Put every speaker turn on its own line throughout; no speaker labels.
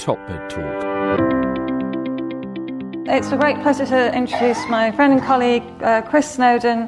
Hotbed Talk.
It's a great pleasure to introduce my friend and colleague, Chris Snowden.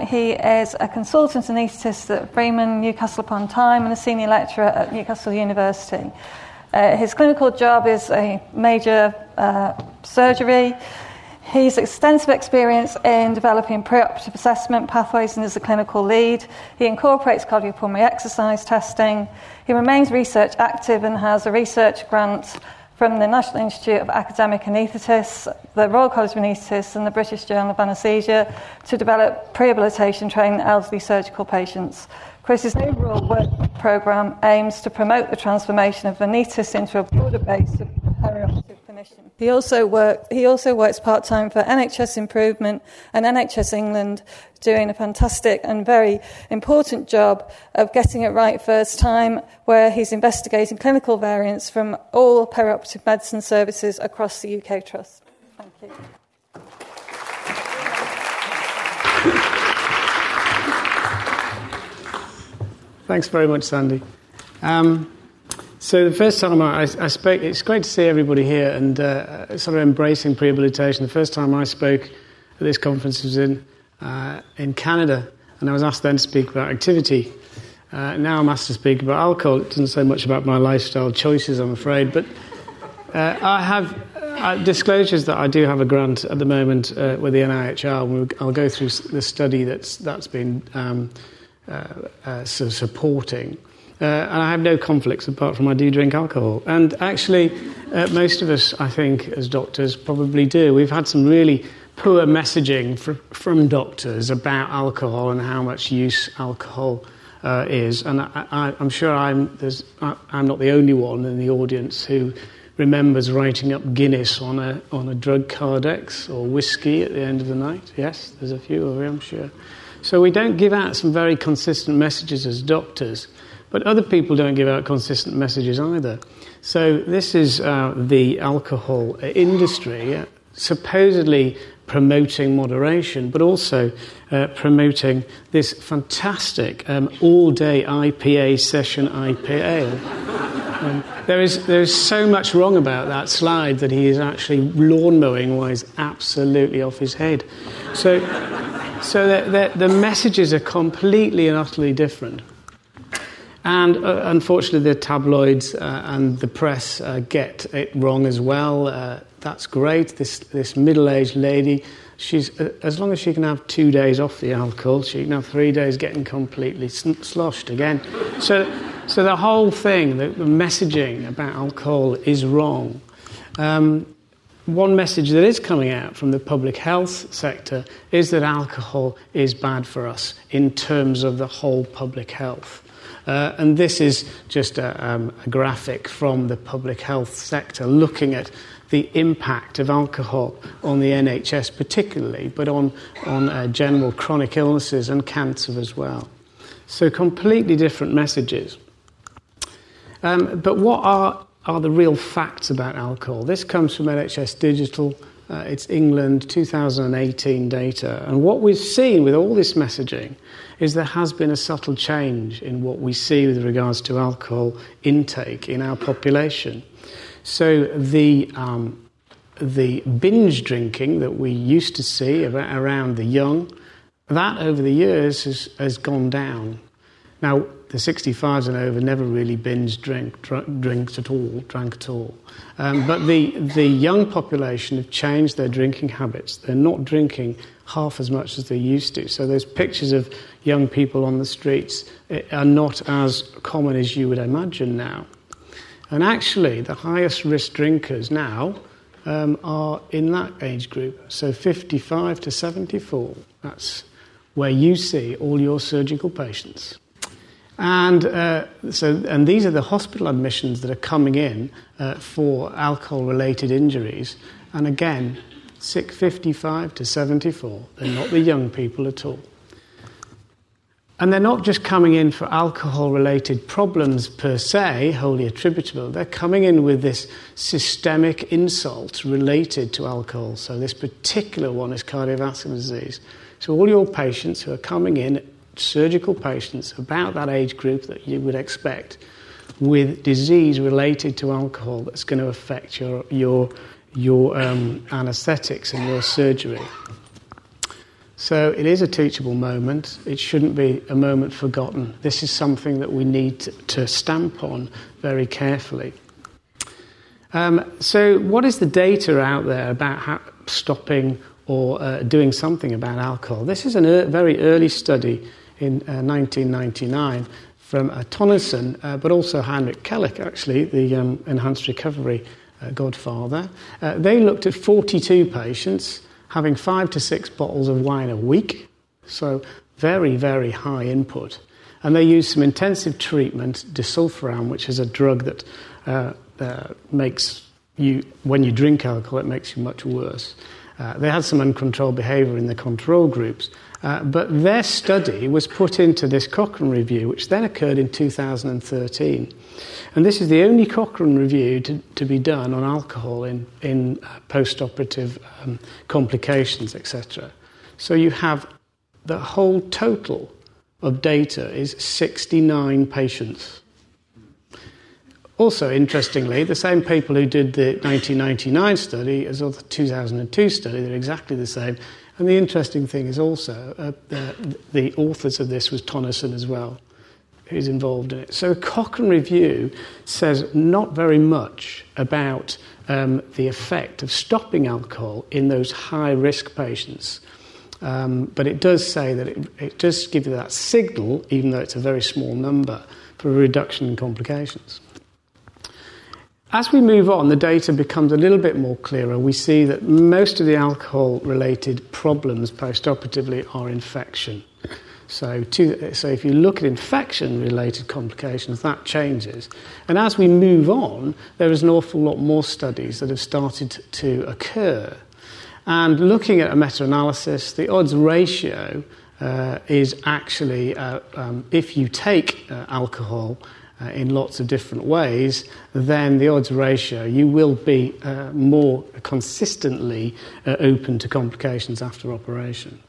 He is a consultant anaesthetist at Freeman, Newcastle upon Tyne, and a senior lecturer at Newcastle University. His clinical job is a major surgery. He's extensive experience in developing preoperative assessment pathways and is a clinical lead. He incorporates cardiopulmonary exercise testing. He remains research active and has a research grant from the National Institute of Academic Anaesthetists, the Royal College of Anaesthetists and the British Journal of Anaesthesia to develop prehabilitation training elderly surgical patients. Chris's overall work programme aims to promote the transformation of anaesthetists into a broader base of perioperative clinicians. He also works part-time for NHS Improvement and NHS England, doing a fantastic and very important job of getting it right first time, where he's investigating clinical variants from all perioperative medicine services across the UK Trust. Thank you.
Thanks very much, Sandy. So the first time I spoke, it's great to see everybody here and sort of embracing prehabilitation. The first time I spoke at this conference was in Canada, and I was asked then to speak about activity. Now I'm asked to speak about alcohol. It doesn't say much about my lifestyle choices, I'm afraid, but I have disclosures that I do have a grant at the moment with the NIAA. I'll go through the study that's been supporting. And I have no conflicts apart from I do drink alcohol. And actually, most of us, I think, as doctors, probably do. We've had some really poor messaging from doctors about alcohol and how much use alcohol is. And I'm sure I'm not the only one in the audience who remembers writing up Guinness on a drug cardex or whiskey at the end of the night. Yes, there's a few of you, I'm sure. So we don't give out some very consistent messages as doctors, but other people don't give out consistent messages either. So this is the alcohol industry supposedly promoting moderation, but also promoting this fantastic all-day IPA session IPA. There is so much wrong about that slide that he is actually lawn mowing while he's absolutely off his head. So the messages are completely and utterly different. And unfortunately, the tabloids and the press get it wrong as well. That's great. This middle-aged lady, she's as long as she can have 2 days off the alcohol, she can have 3 days getting completely sloshed again. So the whole thing, the messaging about alcohol is wrong. One message that is coming out from the public health sector is that alcohol is bad for us in terms of the whole public health. And this is just a graphic from the public health sector looking at the impact of alcohol on the NHS particularly, but on general chronic illnesses and cancer as well. So completely different messages. But what are the real facts about alcohol? This comes from NHS Digital. It's England 2018 data. And what we've seen with all this messaging is there has been a subtle change in what we see with regards to alcohol intake in our population. So the binge drinking that we used to see around the young, that over the years has gone down. Now, the 65s and over never really binge drank at all. But the young population have changed their drinking habits. They're not drinking half as much as they used to. So those pictures of young people on the streets are not as common as you would imagine now. And actually, the highest risk drinkers now are in that age group. So 55 to 74, that's where you see all your surgical patients. And these are the hospital admissions that are coming in for alcohol-related injuries. And again, 55 to 74. They're not the young people at all. And they're not just coming in for alcohol-related problems per se, wholly attributable. They're coming in with this systemic insult related to alcohol. So this particular one is cardiovascular disease. So all your patients who are coming in, surgical patients, about that age group that you would expect, with disease related to alcohol that's going to affect your anaesthetics and your surgery. So it is a teachable moment. It shouldn't be a moment forgotten. This is something that we need to stamp on very carefully. So what is the data out there about stopping or doing something about alcohol? This is a very early study in 1999 from Tonneson, but also Heinrich Kellick, actually, the enhanced recovery godfather. They looked at 42 patients having 5 to 6 bottles of wine a week, so very, very high input. And they used some intensive treatment, disulfiram, which is a drug that makes you, when you drink alcohol, it makes you much worse. They had some uncontrolled behaviour in the control groups, but their study was put into this Cochrane review, which then occurred in 2013. And this is the only Cochrane review to be done on alcohol in post-operative complications, etc. So you have the whole total of data is 69 patients. Also, interestingly, the same people who did the 1999 study as the 2002 study, they're exactly the same. And the interesting thing is also the authors of this was Tonneson as well, who's involved in it. So Cochrane Review says not very much about the effect of stopping alcohol in those high-risk patients. But it does say that it does give you that signal, even though it's a very small number, for a reduction in complications. As we move on, the data becomes a little bit more clearer. We see that most of the alcohol-related problems post-operatively are infection. So if you look at infection-related complications, that changes. And as we move on, there is an awful lot more studies that have started to occur. And looking at a meta-analysis, the odds ratio is actually, if you take alcohol in lots of different ways, then the odds ratio, you will be more consistently open to complications after operation.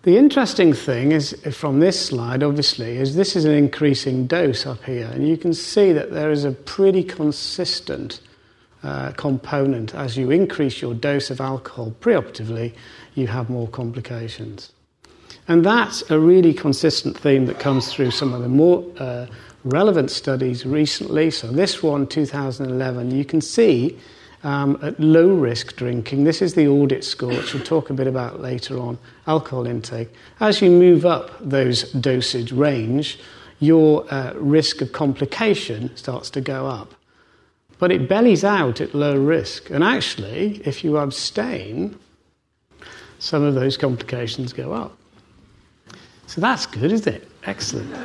The interesting thing is, from this slide, obviously, is this is an increasing dose up here, and you can see that there is a pretty consistent component. As you increase your dose of alcohol preoperatively, you have more complications. And that's a really consistent theme that comes through some of the more relevant studies recently. So this one, 2011, you can see at low-risk drinking, this is the audit score, which we'll talk a bit about later on, alcohol intake. As you move up those dosage range, your risk of complication starts to go up. But it bellies out at low risk. And actually, if you abstain, some of those complications go up. So that's good, isn't it? Excellent.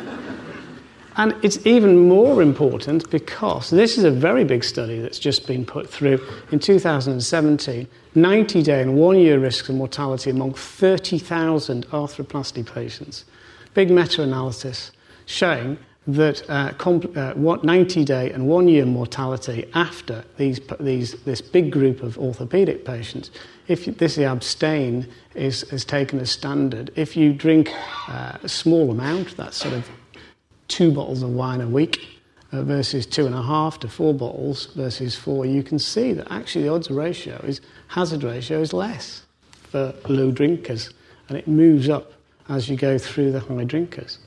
And it's even more important because this is a very big study that's just been put through in 2017, 90-day and 1-year risks of mortality among 30,000 arthroplasty patients. Big meta-analysis showing that 90-day and 1-year mortality after this big group of orthopaedic patients, if the abstain is taken as standard, if you drink a small amount, that's sort of 2 bottles of wine a week versus 2.5 to 4 bottles versus 4, you can see that actually the hazard ratio is less for low drinkers, and it moves up as you go through the high drinkers.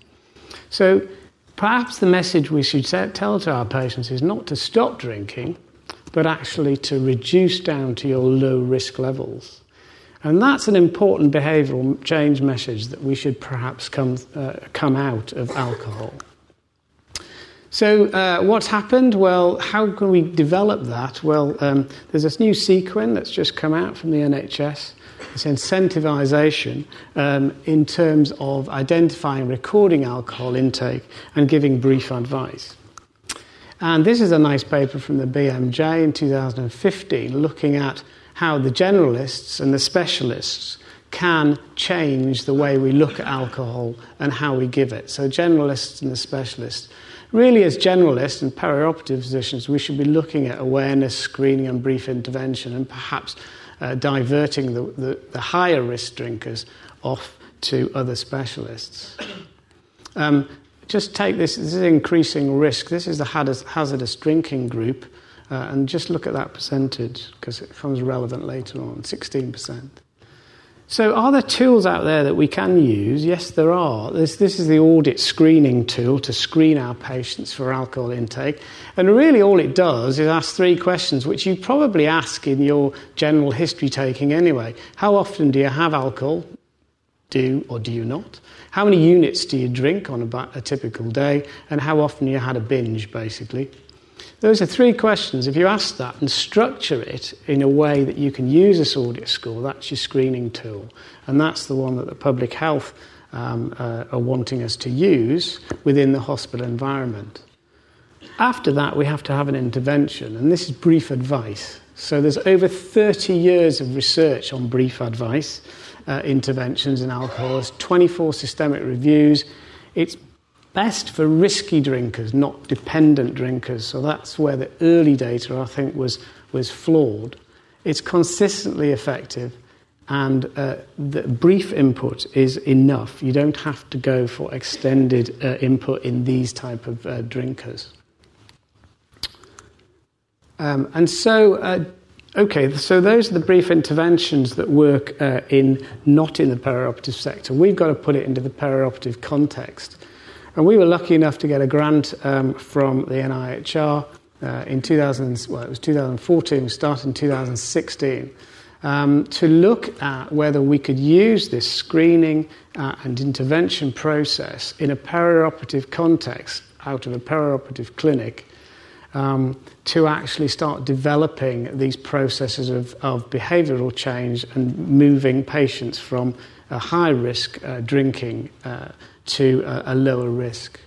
So perhaps the message we should tell to our patients is not to stop drinking, but actually to reduce down to your low risk levels. And that's an important behavioural change message that we should perhaps come out of alcohol. So what's happened? Well, how can we develop that? Well, there's this new sequin that's just come out from the NHS. It's incentivisation in terms of identifying, recording alcohol intake and giving brief advice. And this is a nice paper from the BMJ in 2015 looking at how the generalists and the specialists can change the way we look at alcohol and how we give it. So generalists and the specialists. Really, as generalists and perioperative physicians, we should be looking at awareness, screening and brief intervention and perhaps diverting the higher risk drinkers off to other specialists. just take this is increasing risk. This is the hazardous drinking group, and just look at that percentage because it becomes relevant later on, 16%. So are there tools out there that we can use? Yes, there are. This is the audit screening tool to screen our patients for alcohol intake. And really all it does is ask 3 questions, which you probably ask in your general history taking anyway. How often do you have alcohol? Do or do you not? How many units do you drink on a typical day? And how often you had a binge, basically? Those are 3 questions. If you ask that and structure it in a way that you can use this audit score, that's your screening tool. And that's the one that the public health are wanting us to use within the hospital environment. After that, we have to have an intervention, and this is brief advice. So there's over 30 years of research on brief advice interventions in alcohol. There's 24 systemic reviews. It's best for risky drinkers, not dependent drinkers. So that's where the early data, I think, was flawed. It's consistently effective, and the brief input is enough. You don't have to go for extended input in these type of drinkers. So those are the brief interventions that work not in the perioperative sector. We've got to put it into the perioperative context. And we were lucky enough to get a grant from the NIAA in 2014, started in 2016, to look at whether we could use this screening and intervention process in a perioperative context out of a perioperative clinic to actually start developing these processes of behavioural change and moving patients from a high-risk drinking to a lower risk.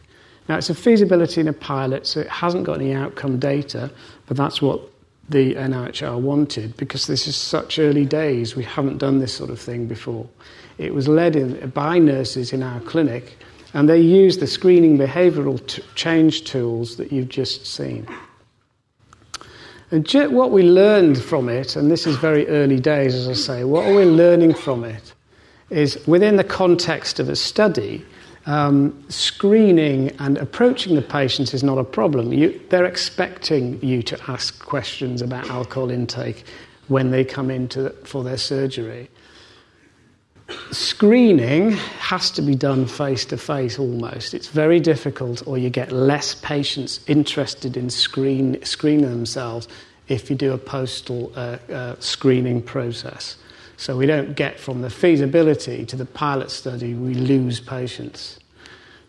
Now, it's a feasibility in a pilot, so it hasn't got any outcome data, but that's what the NIHR wanted, because this is such early days. We haven't done this sort of thing before. It was led by nurses in our clinic, and they used the screening behavioural change tools that you've just seen. And what we learned from it, and this is very early days, as I say, what we're learning from it is within the context of a study, screening and approaching the patients is not a problem. They're expecting you to ask questions about alcohol intake when they come in for their surgery. Screening has to be done face-to-face almost. It's very difficult, or you get less patients interested in screening themselves if you do a postal screening process. So we don't get from the feasibility to the pilot study, we lose patients.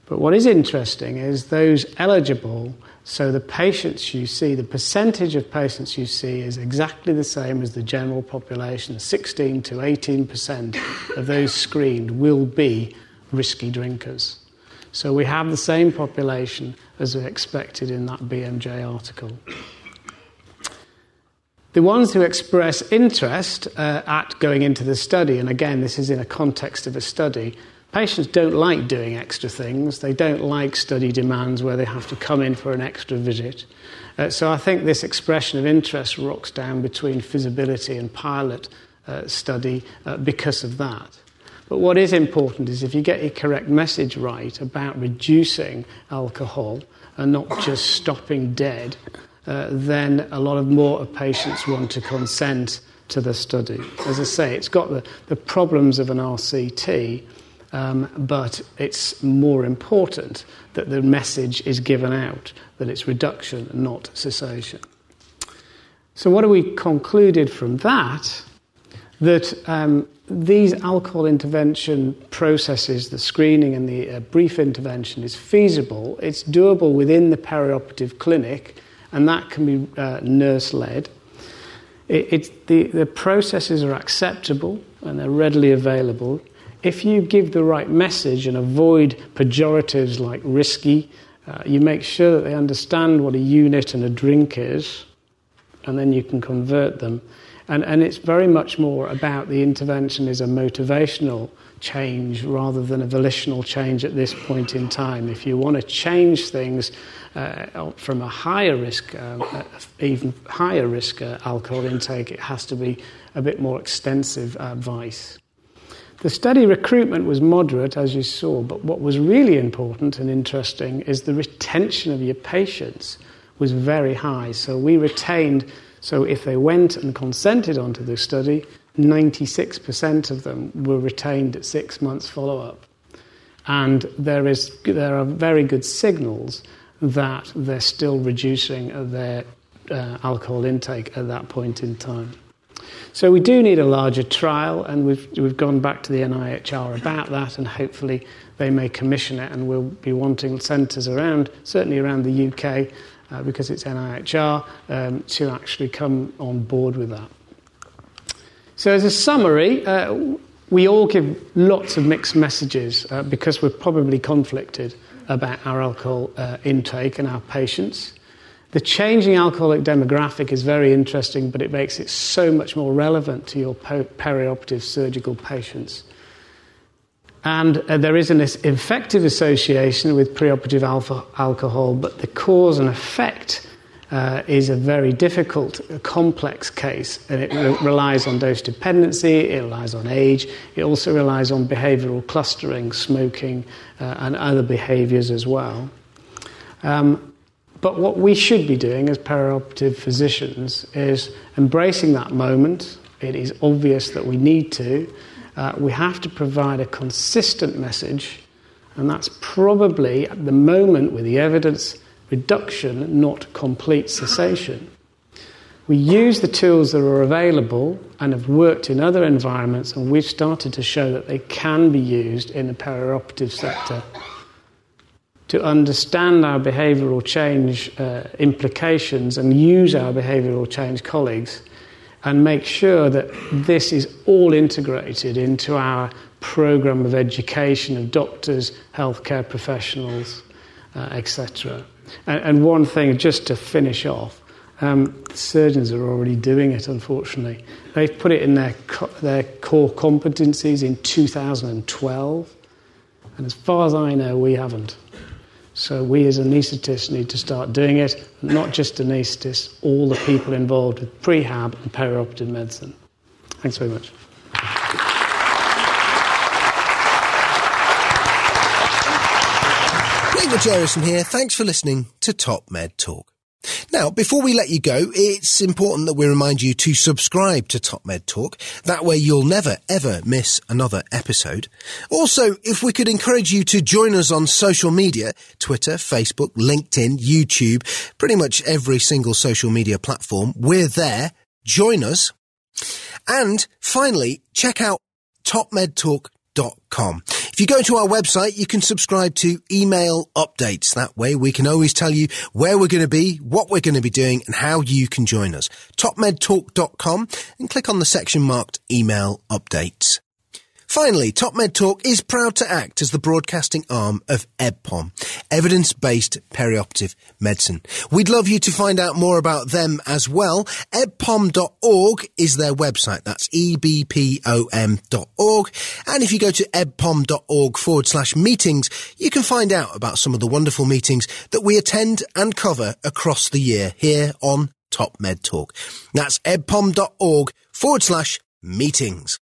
But what is interesting is those eligible, so the patients you see, the percentage of patients you see is exactly the same as the general population. 16 to 18% of those screened will be risky drinkers. So we have the same population as we expected in that BMJ article. The ones who express interest at going into the study, and again, this is in a context of a study, patients don't like doing extra things. They don't like study demands where they have to come in for an extra visit. So I think this expression of interest rocks down between feasibility and pilot study because of that. But what is important is if you get your correct message right about reducing alcohol and not just stopping dead, then a lot of more patients want to consent to the study. As I say, it's got the problems of an RCT, but it's more important that the message is given out, that it's reduction, not cessation. So what have we concluded from that? That these alcohol intervention processes, the screening and the brief intervention, is feasible. It's doable within the perioperative clinic, and that can be nurse-led. The processes are acceptable and they're readily available. If you give the right message and avoid pejoratives like risky, you make sure that they understand what a unit and a drink is, and then you can convert them. And it's very much more about the intervention is a motivational change rather than a volitional change at this point in time. If you want to change things from a higher risk, even higher risk alcohol intake, it has to be a bit more extensive advice. The study recruitment was moderate, as you saw, but what was really important and interesting is the retention of your patients was very high. So we retained, so if they went and consented onto the study, 96% of them were retained at 6 months follow-up. And there are very good signals that they're still reducing their alcohol intake at that point in time. So we do need a larger trial, and we've gone back to the NIHR about that, and hopefully they may commission it, and we'll be wanting centres around, certainly around the UK, because it's NIHR, to actually come on board with that. So as a summary, we all give lots of mixed messages because we're probably conflicted about our alcohol intake and our patients. The changing alcoholic demographic is very interesting, but it makes it so much more relevant to your perioperative surgical patients. And there is an effective association with preoperative alcohol, but the cause and effect is a very difficult, complex case, and it relies on dose dependency, it relies on age, it also relies on behavioural clustering, smoking, and other behaviours as well. But what we should be doing as perioperative physicians is embracing that moment. It is obvious that we need to. We have to provide a consistent message, and that's probably at the moment with the evidence reduction, not complete cessation. We use the tools that are available and have worked in other environments, and we've started to show that they can be used in the perioperative sector to understand our behavioural change implications and use our behavioural change colleagues and make sure that this is all integrated into our programme of education of doctors, healthcare professionals, etc. And one thing, just to finish off, the surgeons are already doing it, unfortunately. They've put it in their core competencies in 2012, and as far as I know, we haven't. So we as anaesthetists need to start doing it, not just anaesthetists, all the people involved with prehab and perioperative medicine. Thanks very much.
David Jerrison here. Thanks for listening to Top Med Talk. Now, before we let you go, it's important that we remind you to subscribe to Top Med Talk. That way you'll never, ever miss another episode. Also, if we could encourage you to join us on social media, Twitter, Facebook, LinkedIn, YouTube, pretty much every single social media platform, we're there. Join us. And finally, check out topmedtalk.com. If you go to our website, you can subscribe to email updates. That way we can always tell you where we're going to be, what we're going to be doing, and how you can join us. topmedtalk.com and click on the section marked email updates. Finally, Top Med Talk is proud to act as the broadcasting arm of EBPOM, Evidence-Based Perioperative Medicine. We'd love you to find out more about them as well. ebpom.org is their website. That's ebpom.org. And if you go to ebpom.org/meetings, you can find out about some of the wonderful meetings that we attend and cover across the year here on Top Med Talk. That's ebpom.org/meetings.